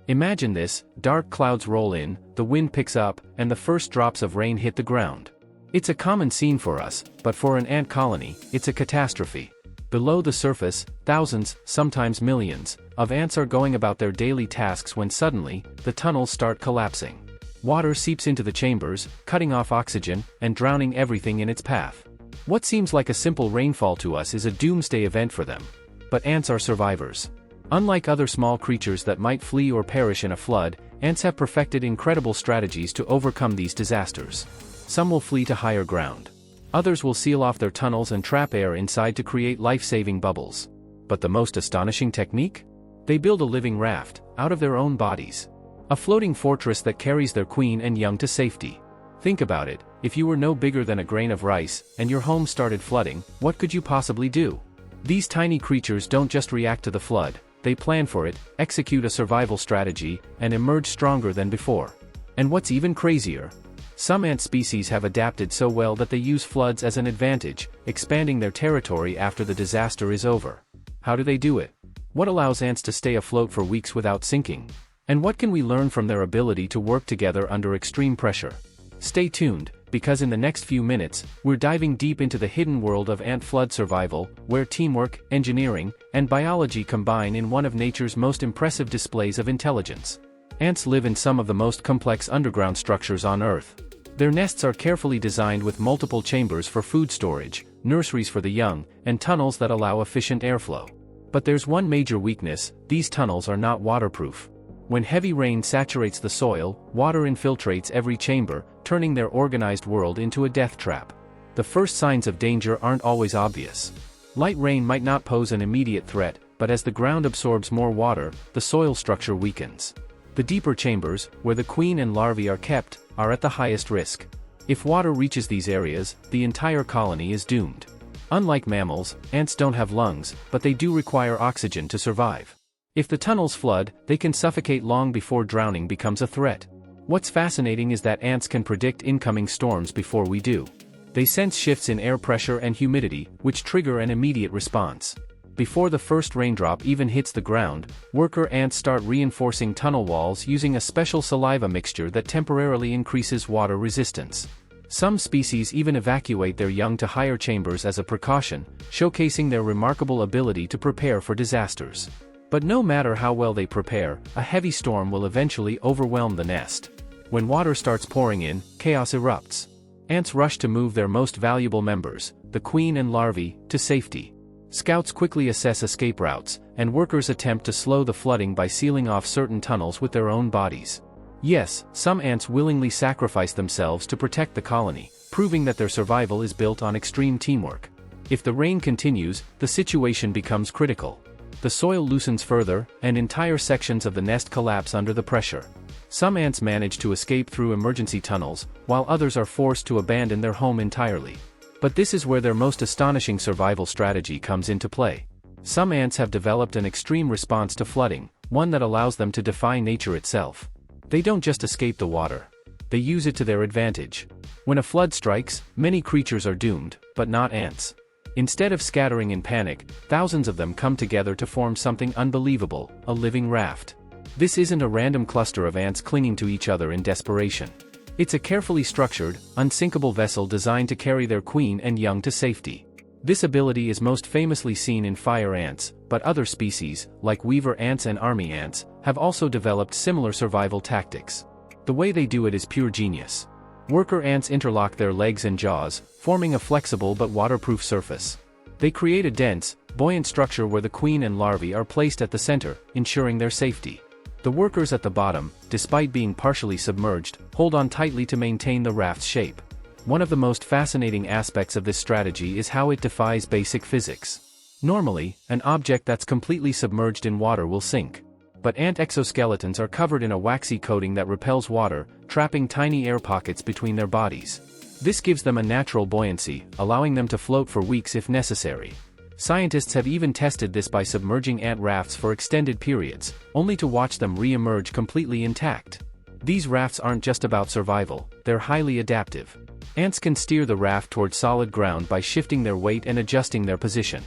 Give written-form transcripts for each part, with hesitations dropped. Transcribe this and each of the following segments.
Imagine this: dark clouds roll in, the wind picks up, and the first drops of rain hit the ground. It's a common scene for us, but for an ant colony, it's a catastrophe. Below the surface, thousands, sometimes millions, of ants are going about their daily tasks when suddenly, the tunnels start collapsing. Water seeps into the chambers, cutting off oxygen, and drowning everything in its path. What seems like a simple rainfall to us is a doomsday event for them. But ants are survivors. Unlike other small creatures that might flee or perish in a flood, ants have perfected incredible strategies to overcome these disasters. Some will flee to higher ground. Others will seal off their tunnels and trap air inside to create life-saving bubbles. But the most astonishing technique? They build a living raft, out of their own bodies. A floating fortress that carries their queen and young to safety. Think about it: if you were no bigger than a grain of rice, and your home started flooding, what could you possibly do? These tiny creatures don't just react to the flood, they plan for it, execute a survival strategy, and emerge stronger than before. And what's even crazier? Some ant species have adapted so well that they use floods as an advantage, expanding their territory after the disaster is over. How do they do it? What allows ants to stay afloat for weeks without sinking? And what can we learn from their ability to work together under extreme pressure? Stay tuned, because in the next few minutes, we're diving deep into the hidden world of ant flood survival, where teamwork, engineering, and biology combine in one of nature's most impressive displays of intelligence. Ants live in some of the most complex underground structures on Earth. Their nests are carefully designed with multiple chambers for food storage, nurseries for the young, and tunnels that allow efficient airflow. But there's one major weakness: these tunnels are not waterproof. When heavy rain saturates the soil, water infiltrates every chamber, turning their organized world into a death trap. The first signs of danger aren't always obvious. Light rain might not pose an immediate threat, but as the ground absorbs more water, the soil structure weakens. The deeper chambers, where the queen and larvae are kept, are at the highest risk. If water reaches these areas, the entire colony is doomed. Unlike mammals, ants don't have lungs, but they do require oxygen to survive. If the tunnels flood, they can suffocate long before drowning becomes a threat. What's fascinating is that ants can predict incoming storms before we do. They sense shifts in air pressure and humidity, which trigger an immediate response. Before the first raindrop even hits the ground, worker ants start reinforcing tunnel walls using a special saliva mixture that temporarily increases water resistance. Some species even evacuate their young to higher chambers as a precaution, showcasing their remarkable ability to prepare for disasters. But no matter how well they prepare, a heavy storm will eventually overwhelm the nest. When water starts pouring in, chaos erupts. Ants rush to move their most valuable members, the queen and larvae, to safety. Scouts quickly assess escape routes, and workers attempt to slow the flooding by sealing off certain tunnels with their own bodies. Yes, some ants willingly sacrifice themselves to protect the colony, proving that their survival is built on extreme teamwork. If the rain continues, the situation becomes critical. The soil loosens further, and entire sections of the nest collapse under the pressure. Some ants manage to escape through emergency tunnels, while others are forced to abandon their home entirely. But this is where their most astonishing survival strategy comes into play. Some ants have developed an extreme response to flooding, one that allows them to defy nature itself. They don't just escape the water. They use it to their advantage. When a flood strikes, many creatures are doomed, but not ants. Instead of scattering in panic, thousands of them come together to form something unbelievable: a living raft. This isn't a random cluster of ants clinging to each other in desperation. It's a carefully structured, unsinkable vessel designed to carry their queen and young to safety. This ability is most famously seen in fire ants, but other species, like weaver ants and army ants, have also developed similar survival tactics. The way they do it is pure genius. Worker ants interlock their legs and jaws, forming a flexible but waterproof surface. They create a dense, buoyant structure where the queen and larvae are placed at the center, ensuring their safety. The workers at the bottom, despite being partially submerged, hold on tightly to maintain the raft's shape. One of the most fascinating aspects of this strategy is how it defies basic physics. Normally, an object that's completely submerged in water will sink. But ant exoskeletons are covered in a waxy coating that repels water, trapping tiny air pockets between their bodies. This gives them a natural buoyancy, allowing them to float for weeks if necessary. Scientists have even tested this by submerging ant rafts for extended periods, only to watch them re-emerge completely intact. These rafts aren't just about survival, they're highly adaptive. Ants can steer the raft toward solid ground by shifting their weight and adjusting their position.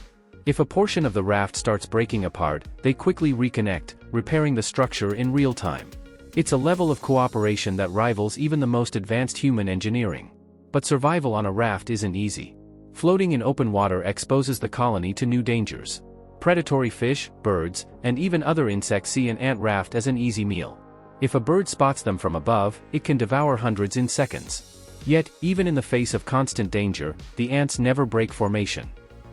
If a portion of the raft starts breaking apart, they quickly reconnect, repairing the structure in real time. It's a level of cooperation that rivals even the most advanced human engineering. But survival on a raft isn't easy. Floating in open water exposes the colony to new dangers. Predatory fish, birds, and even other insects see an ant raft as an easy meal. If a bird spots them from above, it can devour hundreds in seconds. Yet, even in the face of constant danger, the ants never break formation.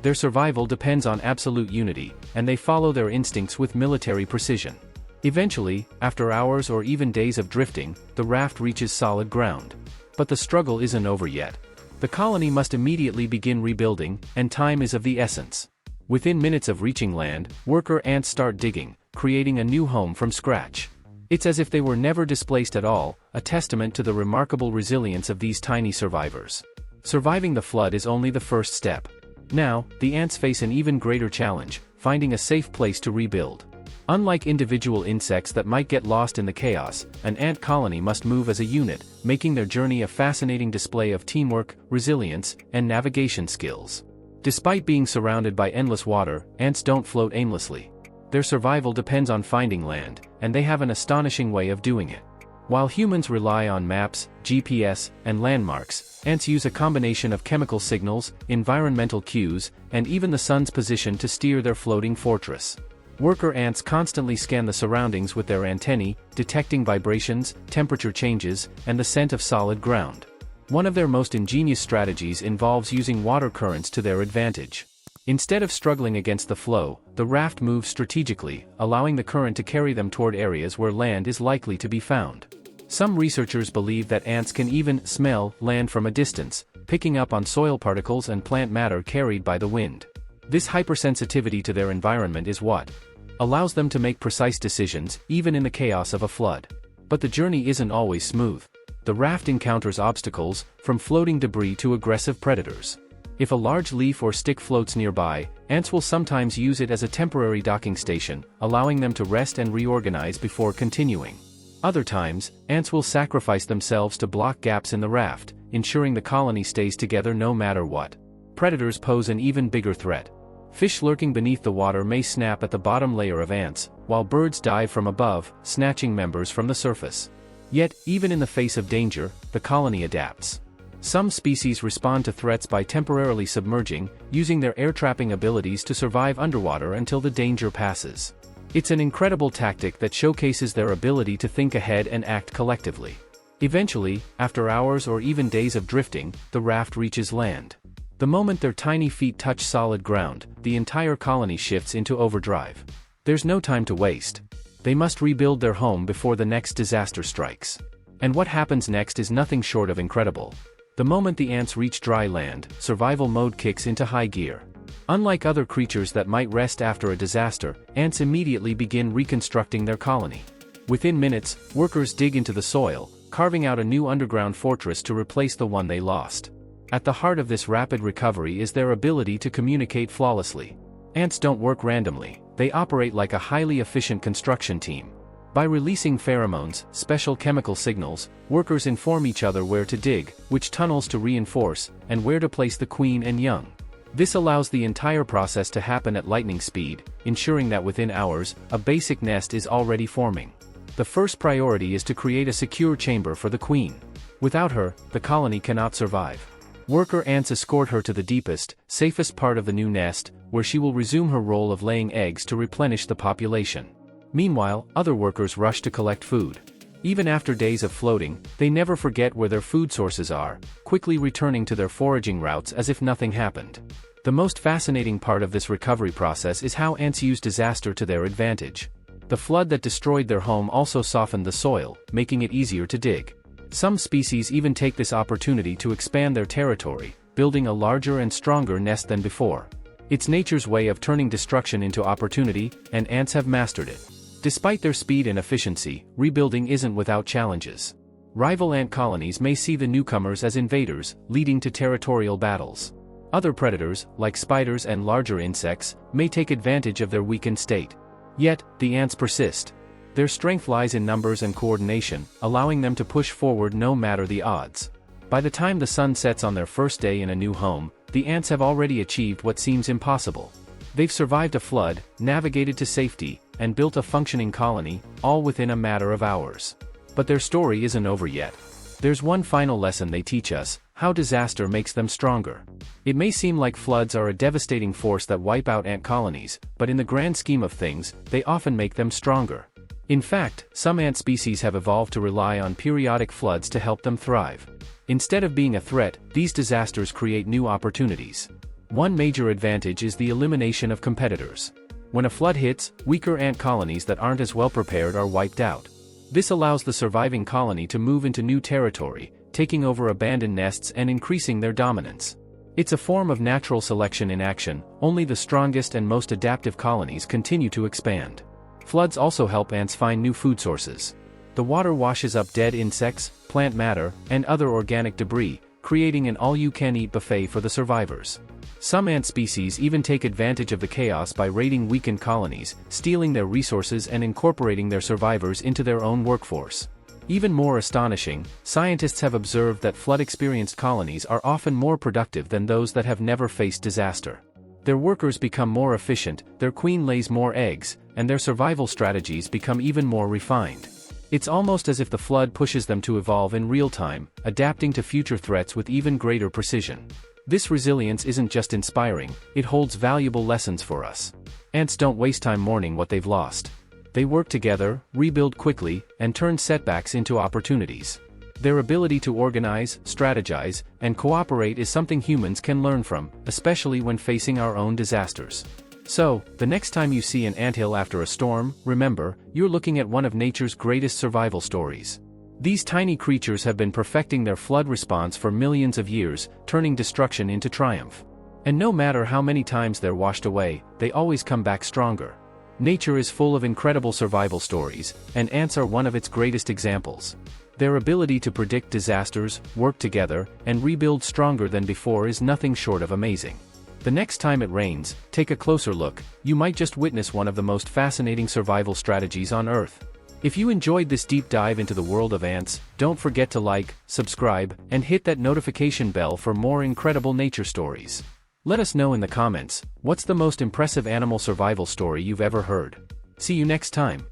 Their survival depends on absolute unity, and they follow their instincts with military precision. Eventually, after hours or even days of drifting, the raft reaches solid ground. But the struggle isn't over yet. The colony must immediately begin rebuilding, and time is of the essence. Within minutes of reaching land, worker ants start digging, creating a new home from scratch. It's as if they were never displaced at all, a testament to the remarkable resilience of these tiny survivors. Surviving the flood is only the first step. Now, the ants face an even greater challenge, finding a safe place to rebuild. Unlike individual insects that might get lost in the chaos, an ant colony must move as a unit, making their journey a fascinating display of teamwork, resilience, and navigation skills. Despite being surrounded by endless water, ants don't float aimlessly. Their survival depends on finding land, and they have an astonishing way of doing it. While humans rely on maps, GPS, and landmarks, ants use a combination of chemical signals, environmental cues, and even the sun's position to steer their floating fortress. Worker ants constantly scan the surroundings with their antennae, detecting vibrations, temperature changes, and the scent of solid ground. One of their most ingenious strategies involves using water currents to their advantage. Instead of struggling against the flow, the raft moves strategically, allowing the current to carry them toward areas where land is likely to be found. Some researchers believe that ants can even smell land from a distance, picking up on soil particles and plant matter carried by the wind. This hypersensitivity to their environment is what allows them to make precise decisions, even in the chaos of a flood. But the journey isn't always smooth. The raft encounters obstacles, from floating debris to aggressive predators. If a large leaf or stick floats nearby, ants will sometimes use it as a temporary docking station, allowing them to rest and reorganize before continuing. Other times, ants will sacrifice themselves to block gaps in the raft, ensuring the colony stays together no matter what. Predators pose an even bigger threat. Fish lurking beneath the water may snap at the bottom layer of ants, while birds dive from above, snatching members from the surface. Yet, even in the face of danger, the colony adapts. Some species respond to threats by temporarily submerging, using their air-trapping abilities to survive underwater until the danger passes. It's an incredible tactic that showcases their ability to think ahead and act collectively. Eventually, after hours or even days of drifting, the raft reaches land. The moment their tiny feet touch solid ground, the entire colony shifts into overdrive. There's no time to waste. They must rebuild their home before the next disaster strikes. And what happens next is nothing short of incredible. The moment the ants reach dry land, survival mode kicks into high gear. Unlike other creatures that might rest after a disaster, ants immediately begin reconstructing their colony. Within minutes, workers dig into the soil, carving out a new underground fortress to replace the one they lost. At the heart of this rapid recovery is their ability to communicate flawlessly. Ants don't work randomly, they operate like a highly efficient construction team. By releasing pheromones, special chemical signals, workers inform each other where to dig, which tunnels to reinforce, and where to place the queen and young. This allows the entire process to happen at lightning speed, ensuring that within hours, a basic nest is already forming. The first priority is to create a secure chamber for the queen. Without her, the colony cannot survive. Worker ants escort her to the deepest, safest part of the new nest, where she will resume her role of laying eggs to replenish the population. Meanwhile, other workers rush to collect food. Even after days of floating, they never forget where their food sources are, quickly returning to their foraging routes as if nothing happened. The most fascinating part of this recovery process is how ants use disaster to their advantage. The flood that destroyed their home also softened the soil, making it easier to dig. Some species even take this opportunity to expand their territory, building a larger and stronger nest than before. It's nature's way of turning destruction into opportunity, and ants have mastered it. Despite their speed and efficiency, rebuilding isn't without challenges. Rival ant colonies may see the newcomers as invaders, leading to territorial battles. Other predators, like spiders and larger insects, may take advantage of their weakened state. Yet, the ants persist. Their strength lies in numbers and coordination, allowing them to push forward no matter the odds. By the time the sun sets on their first day in a new home, the ants have already achieved what seems impossible. They've survived a flood, navigated to safety, and built a functioning colony, all within a matter of hours. But their story isn't over yet. There's one final lesson they teach us: how disaster makes them stronger. It may seem like floods are a devastating force that wipe out ant colonies, but in the grand scheme of things, they often make them stronger. In fact, some ant species have evolved to rely on periodic floods to help them thrive. Instead of being a threat, these disasters create new opportunities. One major advantage is the elimination of competitors. When a flood hits, weaker ant colonies that aren't as well prepared are wiped out. This allows the surviving colony to move into new territory, taking over abandoned nests and increasing their dominance. It's a form of natural selection in action. Only the strongest and most adaptive colonies continue to expand. Floods also help ants find new food sources. The water washes up dead insects, plant matter, and other organic debris, creating an all-you-can-eat buffet for the survivors. Some ant species even take advantage of the chaos by raiding weakened colonies, stealing their resources and incorporating their survivors into their own workforce. Even more astonishing, scientists have observed that flood-experienced colonies are often more productive than those that have never faced disaster. Their workers become more efficient, their queen lays more eggs, and their survival strategies become even more refined. It's almost as if the flood pushes them to evolve in real time, adapting to future threats with even greater precision. This resilience isn't just inspiring, it holds valuable lessons for us. Ants don't waste time mourning what they've lost. They work together, rebuild quickly, and turn setbacks into opportunities. Their ability to organize, strategize, and cooperate is something humans can learn from, especially when facing our own disasters. So, the next time you see an anthill after a storm, remember, you're looking at one of nature's greatest survival stories. These tiny creatures have been perfecting their flood response for millions of years, turning destruction into triumph. And no matter how many times they're washed away, they always come back stronger. Nature is full of incredible survival stories, and ants are one of its greatest examples. Their ability to predict disasters, work together, and rebuild stronger than before is nothing short of amazing. The next time it rains, take a closer look. You might just witness one of the most fascinating survival strategies on Earth. If you enjoyed this deep dive into the world of ants, don't forget to like, subscribe, and hit that notification bell for more incredible nature stories. Let us know in the comments, what's the most impressive animal survival story you've ever heard? See you next time.